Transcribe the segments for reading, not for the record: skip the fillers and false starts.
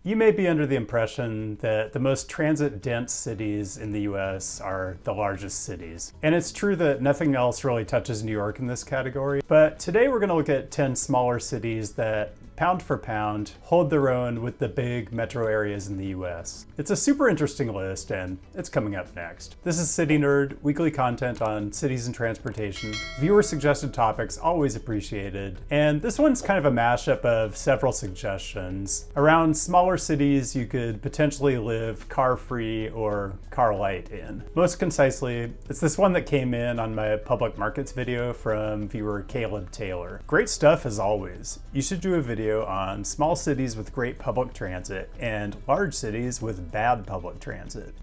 You may be under the impression that the most transit-dense cities in the US are the largest cities. And it's true that nothing else really touches New York in this category, but today we're going to look at 10 smaller cities that, pound for pound, hold their own with the big metro areas in the US. It's a super interesting list, and it's coming up next. This is CityNerd, weekly content on cities and transportation. Viewer-suggested topics, always appreciated. And this one's kind of a mashup of several suggestions around smaller cities you could potentially live car-free or car-light in. Most concisely, it's this one that came in on my public markets video from viewer Caleb Taylor. Great stuff as always. You should do a video on small cities with great public transit and large cities with bad public transit.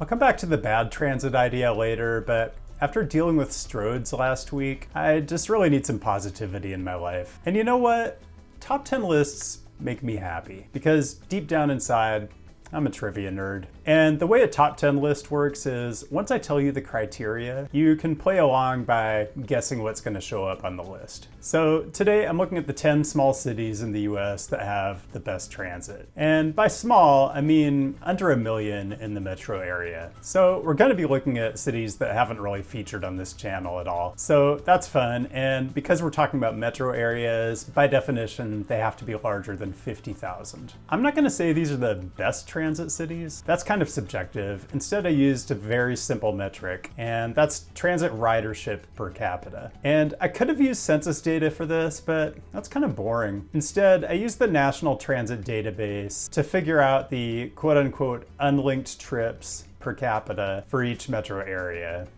I'll come back to the bad transit idea later, but after dealing with Strodes last week, I just really need some positivity in my life. And you know what? Top 10 lists make me happy because deep down inside, I'm a trivia nerd. And the way a top 10 list works is once I tell you the criteria, you can play along by guessing what's going to show up on the list. So today I'm looking at the 10 small cities in the US that have the best transit. And by small, I mean under 1 million in the metro area. So we're going to be looking at cities that haven't really featured on this channel at all. So that's fun. And because we're talking about metro areas, by definition, they have to be larger than 50,000. I'm not going to say these are the best transit cities. That's kind of subjective. Instead, I used a very simple metric, and that's transit ridership per capita. And I could have used census data for this, but that's kind of boring. Instead, I used the National Transit Database to figure out the quote-unquote unlinked trips per capita for each metro area.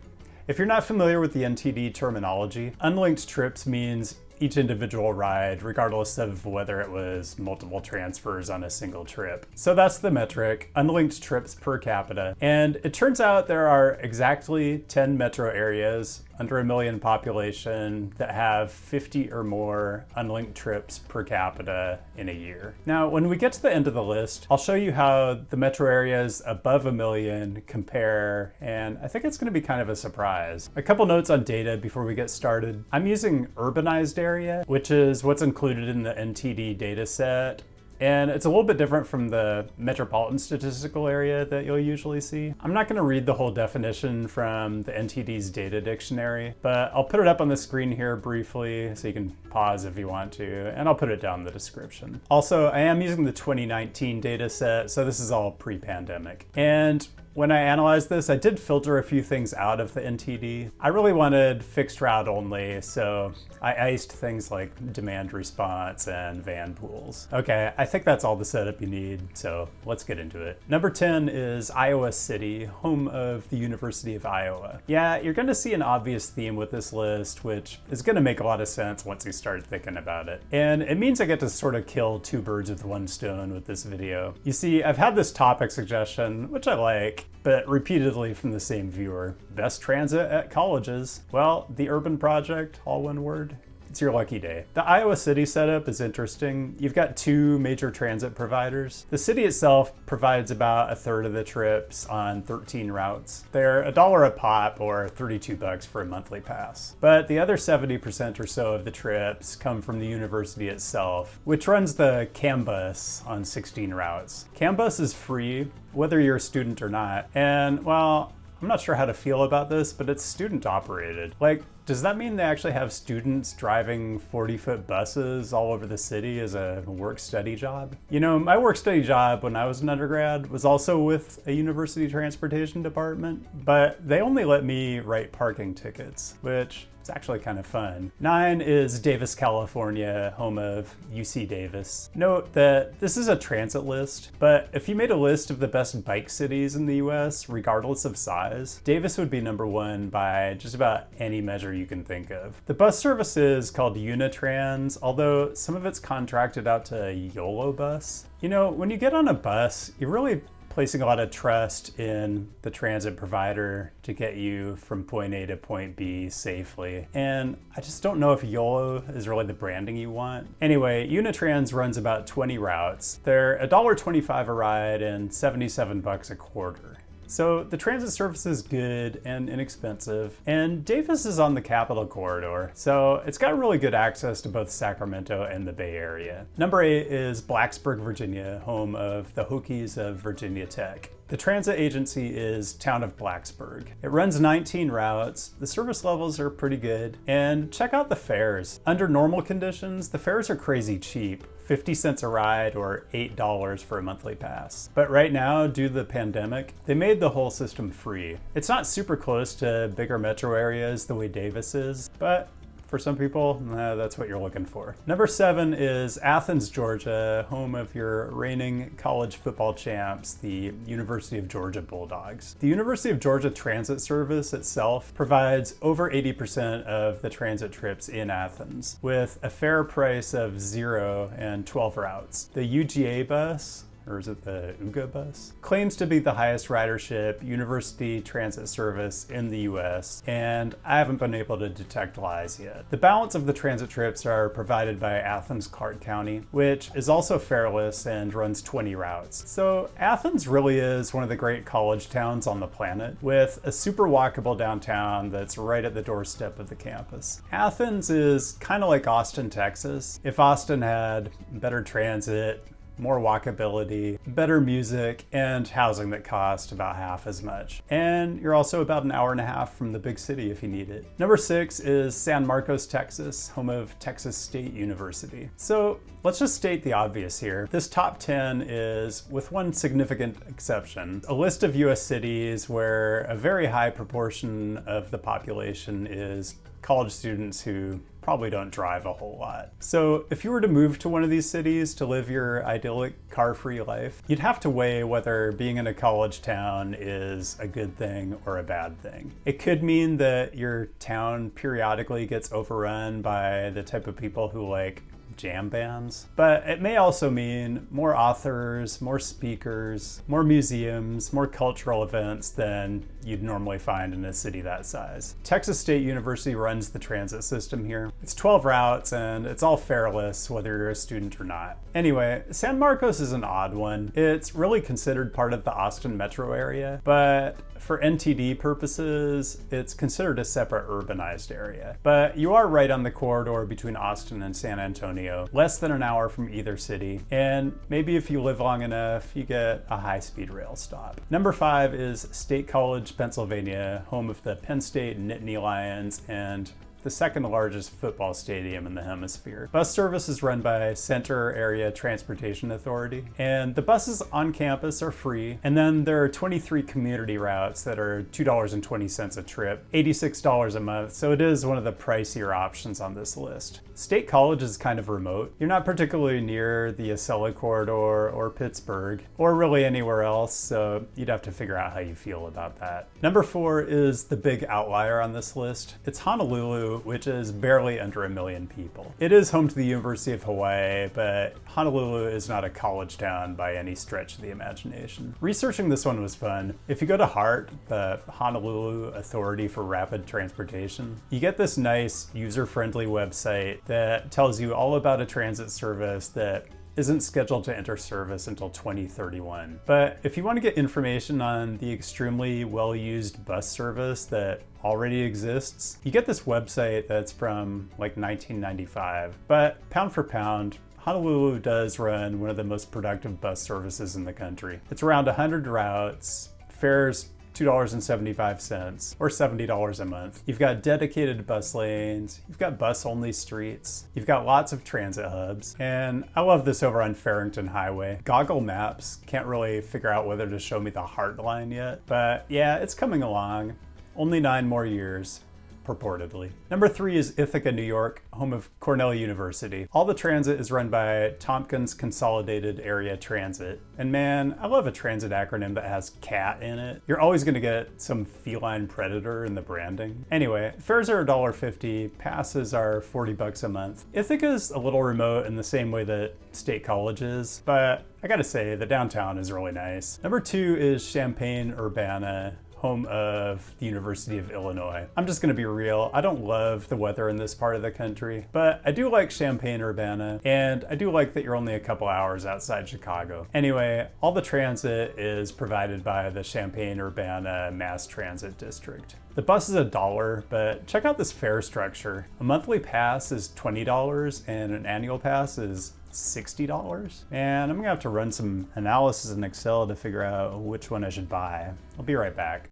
If you're not familiar with the NTD terminology, unlinked trips means each individual ride, regardless of whether it was multiple transfers on a single trip. So that's the metric, unlinked trips per capita. And it turns out there are exactly 10 metro areas under 1 million population that have 50 or more unlinked trips per capita in a year. Now, when we get to the end of the list, I'll show you how the metro areas above 1 million compare, and I think it's going to be kind of a surprise. A couple notes on data before we get started. I'm using Urbanized Area, which is what's included in the NTD data set. And it's a little bit different from the metropolitan statistical area that you'll usually see. I'm not going to read the whole definition from the NTD's data dictionary, but I'll put it up on the screen here briefly so you can pause if you want to, and I'll put it down in the description. Also, I am using the 2019 data set, so this is all pre-pandemic. And when I analyzed this, I did filter a few things out of the NTD. I really wanted fixed route only, so I iced things like demand response and van pools. Okay, I think that's all the setup you need, so let's get into it. Number 10 is Iowa City, home of the University of Iowa. Yeah, you're gonna see an obvious theme with this list, which is gonna make a lot of sense once you start thinking about it. And it means I get to sort of kill two birds with one stone with this video. You see, I've had this topic suggestion, which I like, but repeatedly from the same viewer. Best transit at colleges. Well, the Urban Project, all one word. It's your lucky day. The Iowa City setup is interesting. You've got two major transit providers. The city itself provides about 1/3 of the trips on 13 routes. They're $1 a pop or $32 for a monthly pass. But the other 70% or so of the trips come from the university itself, which runs the CAMBus on 16 routes. CAMBus is free, whether you're a student or not. And well, I'm not sure how to feel about this, but it's student operated. Like, does that mean they actually have students driving 40-foot buses all over the city as a work-study job? You know, my work-study job when I was an undergrad was also with a university transportation department, but they only let me write parking tickets, which is actually kind of fun. 9 is Davis, California, home of UC Davis. Note that this is a transit list, but if you made a list of the best bike cities in the US, regardless of size, Davis would be number 1 by just about any measure you can think of. The bus service is called Unitrans, although some of it's contracted out to YOLO Bus. You know, when you get on a bus, you're really placing a lot of trust in the transit provider to get you from point A to point B safely. And I just don't know if YOLO is really the branding you want. Anyway, Unitrans runs about 20 routes. They're $1.25 a ride and $77 a quarter. So the transit service is good and inexpensive, and Davis is on the Capitol Corridor, so it's got really good access to both Sacramento and the Bay Area. Number 8 is Blacksburg, Virginia, home of the Hokies of Virginia Tech. The transit agency is Town of Blacksburg. It runs 19 routes, the service levels are pretty good, and check out the fares. Under normal conditions, the fares are crazy cheap. 50 cents a ride or $8 for a monthly pass. But right now, due to the pandemic, they made the whole system free. It's not super close to bigger metro areas the way Davis is, but for some people, that's what you're looking for. Number 7 is Athens, Georgia, home of your reigning college football champs, the University of Georgia Bulldogs. The University of Georgia Transit Service itself provides over 80% of the transit trips in Athens, with a fare price of 0 and 12 routes. The UGA bus, or is it the UGA bus, claims to be the highest ridership university transit service in the US, and I haven't been able to detect lies yet. The balance of the transit trips are provided by Athens Clark County, which is also fareless and runs 20 routes. So Athens really is one of the great college towns on the planet, with a super walkable downtown that's right at the doorstep of the campus. Athens is kind of like Austin, Texas. If Austin had better transit, more walkability, better music, and housing that cost about half as much. And you're also about an hour and a half from the big city if you need it. Number 6 is San Marcos, Texas, home of Texas State University. So let's just state the obvious here. This top 10 is, with one significant exception, a list of US cities where a very high proportion of the population is college students who probably don't drive a whole lot. So if you were to move to one of these cities to live your idyllic car-free life, you'd have to weigh whether being in a college town is a good thing or a bad thing. It could mean that your town periodically gets overrun by the type of people who like jam bands, but it may also mean more authors, more speakers, more museums, more cultural events than you'd normally find in a city that size. Texas State University runs the transit system here. It's 12 routes and it's all fareless whether you're a student or not. Anyway, San Marcos is an odd one. It's really considered part of the Austin metro area, but for NTD purposes, it's considered a separate urbanized area. But you are right on the corridor between Austin and San Antonio, less than an hour from either city, and maybe if you live long enough, you get a high-speed rail stop. Number 5 is State College, Pennsylvania, home of the Penn State Nittany Lions and the second largest football stadium in the hemisphere. Bus service is run by Center Area Transportation Authority, and the buses on campus are free, and then there are 23 community routes that are $2.20 a trip, $86 a month, so it is one of the pricier options on this list. State College is kind of remote. You're not particularly near the Acela corridor or Pittsburgh, or really anywhere else, so you'd have to figure out how you feel about that. Number 4 is the big outlier on this list. It's Honolulu, which is barely under 1 million people. It is home to the University of Hawaii, but Honolulu is not a college town by any stretch of the imagination. Researching this one was fun. If you go to HART, the Honolulu Authority for Rapid Transportation, you get this nice user-friendly website that tells you all about a transit service that isn't scheduled to enter service until 2031. But if you want to get information on the extremely well-used bus service that already exists, you get this website that's from like 1995. But pound for pound, Honolulu does run one of the most productive bus services in the country. It's around 100 routes, fares $2.75 or $70 a month. You've got dedicated bus lanes, you've got bus-only streets, you've got lots of transit hubs, and I love this over on Farrington Highway. Goggle Maps can't really figure out whether to show me the Heart Line yet, but yeah, it's coming along. Only 9 more years. Purportedly. Number 3 is Ithaca, New York, home of Cornell University. All the transit is run by Tompkins Consolidated Area Transit. And man, I love a transit acronym that has CAT in it. You're always going to get some feline predator in the branding. Anyway, fares are $1.50, passes are $40 a month. Ithaca's a little remote in the same way that State College is, but I gotta say, the downtown is really nice. Number 2 is Champaign, Urbana, home of the University of Illinois. I'm just gonna be real, I don't love the weather in this part of the country, but I do like Champaign-Urbana, and I do like that you're only a couple hours outside Chicago. Anyway, all the transit is provided by the Champaign-Urbana Mass Transit District. The bus is $1, but check out this fare structure. A monthly pass is $20 and an annual pass is $60. And I'm gonna have to run some analysis in Excel to figure out which one I should buy. I'll be right back.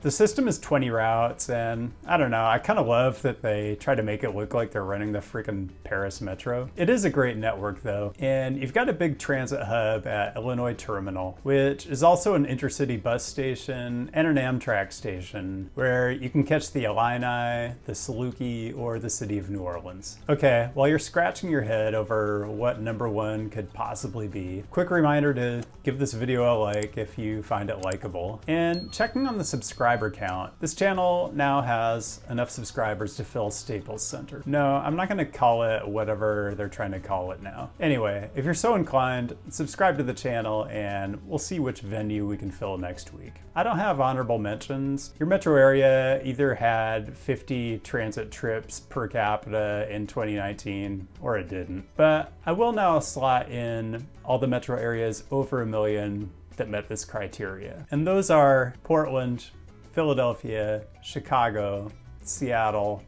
The system is 20 routes, and I don't know, I kind of love that they try to make it look like they're running the freaking Paris Metro. It is a great network though, and you've got a big transit hub at Illinois Terminal, which is also an intercity bus station and an Amtrak station where you can catch the Illini, the Saluki, or the City of New Orleans. Okay, while you're scratching your head over what number one could possibly be, quick reminder to give this video a like if you find it likable, and checking on the subscriber count. This channel now has enough subscribers to fill Staples Center. No, I'm not gonna call it whatever they're trying to call it now. Anyway, if you're so inclined, subscribe to the channel and we'll see which venue we can fill next week. I don't have honorable mentions. Your metro area either had 50 transit trips per capita in 2019 or it didn't. But I will now slot in all the metro areas over 1 million that met this criteria. And those are Portland, Philadelphia, Chicago, Seattle,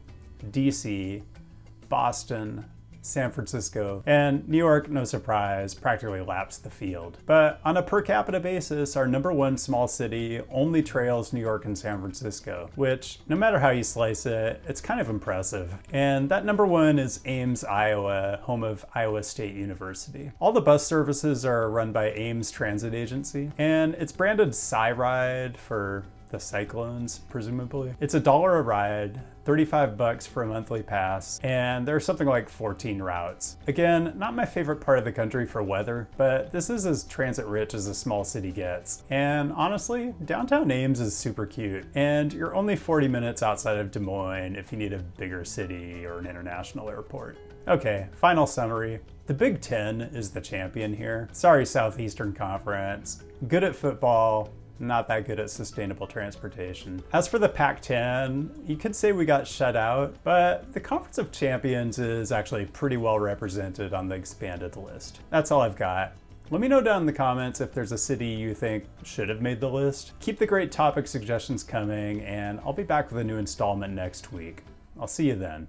DC, Boston, San Francisco, and New York, no surprise, practically laps the field. But on a per capita basis, our number one small city only trails New York and San Francisco, which no matter how you slice it, it's kind of impressive. And that number one is Ames, Iowa, home of Iowa State University. All the bus services are run by Ames Transit Agency, and it's branded CiRide for the Cyclones, presumably. It's $1 a ride, 35 bucks for a monthly pass, and there's something like 14 routes. Again, not my favorite part of the country for weather, but this is as transit rich as a small city gets. And honestly, downtown Ames is super cute, and you're only 40 minutes outside of Des Moines if you need a bigger city or an international airport. Okay, final summary. The Big Ten is the champion here. Sorry, Southeastern Conference. Good at football, not that good at sustainable transportation. As for the Pac-10, you could say we got shut out, but the Conference of Champions is actually pretty well represented on the expanded list. That's all I've got. Let me know down in the comments if there's a city you think should have made the list. Keep the great topic suggestions coming, and I'll be back with a new installment next week. I'll see you then.